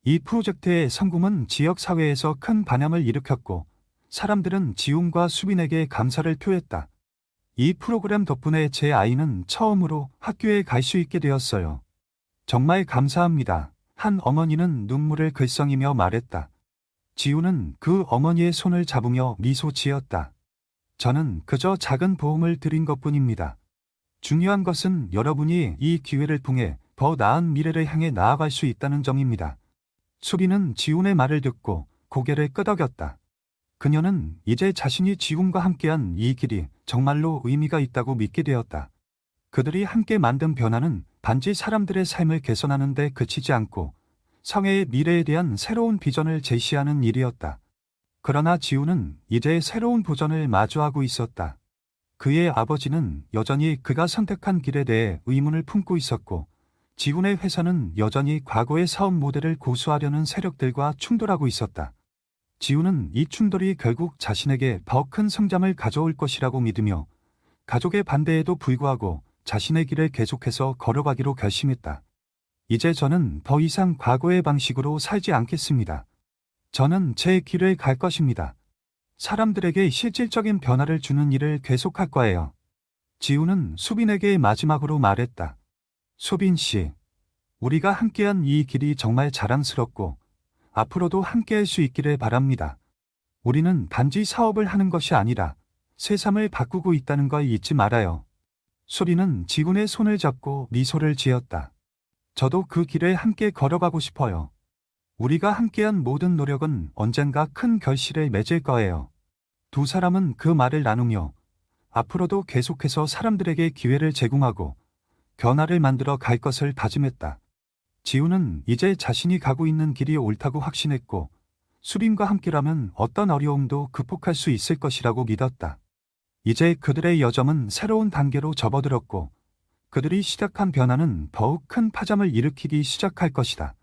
Speaker 1: 이 프로젝트의 성공은 지역 사회에서 큰 반향을 일으켰고 사람들은 지훈과 수빈에게 감사를 표했다. 이 프로그램 덕분에 제 아이는 처음으로 학교에 갈 수 있게 되었어요. 정말 감사합니다. 한 어머니는 눈물을 글썽이며 말했다. 지훈은 그 어머니의 손을 잡으며 미소 지었다. 저는 그저 작은 도움을 드린 것뿐입니다. 중요한 것은 여러분이 이 기회를 통해 더 나은 미래를 향해 나아갈 수 있다는 점입니다. 수빈은 지훈의 말을 듣고 고개를 끄덕였다. 그녀는 이제 자신이 지훈과 함께한 이 길이 정말로 의미가 있다고 믿게 되었다. 그들이 함께 만든 변화는 단지 사람들의 삶을 개선하는 데 그치지 않고 사회의 미래에 대한 새로운 비전을 제시하는 일이었다. 그러나 지훈은 이제 새로운 도전을 마주하고 있었다. 그의 아버지는 여전히 그가 선택한 길에 대해 의문을 품고 있었고 지훈의 회사는 여전히 과거의 사업 모델을 고수하려는 세력들과 충돌하고 있었다. 지훈은 이 충돌이 결국 자신에게 더 큰 성장을 가져올 것이라고 믿으며 가족의 반대에도 불구하고 자신의 길을 계속해서 걸어가기로 결심했다. 이제 저는 더 이상 과거의 방식으로 살지 않겠습니다. 저는 제 길을 갈 것입니다. 사람들에게 실질적인 변화를 주는 일을 계속할 거예요. 지훈은 수빈에게 마지막으로 말했다. 수빈 씨, 우리가 함께한 이 길이 정말 자랑스럽고 앞으로도 함께할 수 있기를 바랍니다. 우리는 단지 사업을 하는 것이 아니라 세상을 바꾸고 있다는 걸 잊지 말아요. 수빈은 지훈의 손을 잡고 미소를 지었다. 저도 그 길을 함께 걸어가고 싶어요. 우리가 함께한 모든 노력은 언젠가 큰 결실을 맺을 거예요. 두 사람은 그 말을 나누며 앞으로도 계속해서 사람들에게 기회를 제공하고 변화를 만들어 갈 것을 다짐했다. 지훈은 이제 자신이 가고 있는 길이 옳다고 확신했고 수빈과 함께라면 어떤 어려움도 극복할 수 있을 것이라고 믿었다. 이제 그들의 여정은 새로운 단계로 접어들었고 그들이 시작한 변화는 더욱 큰 파장을 일으키기 시작할 것이다.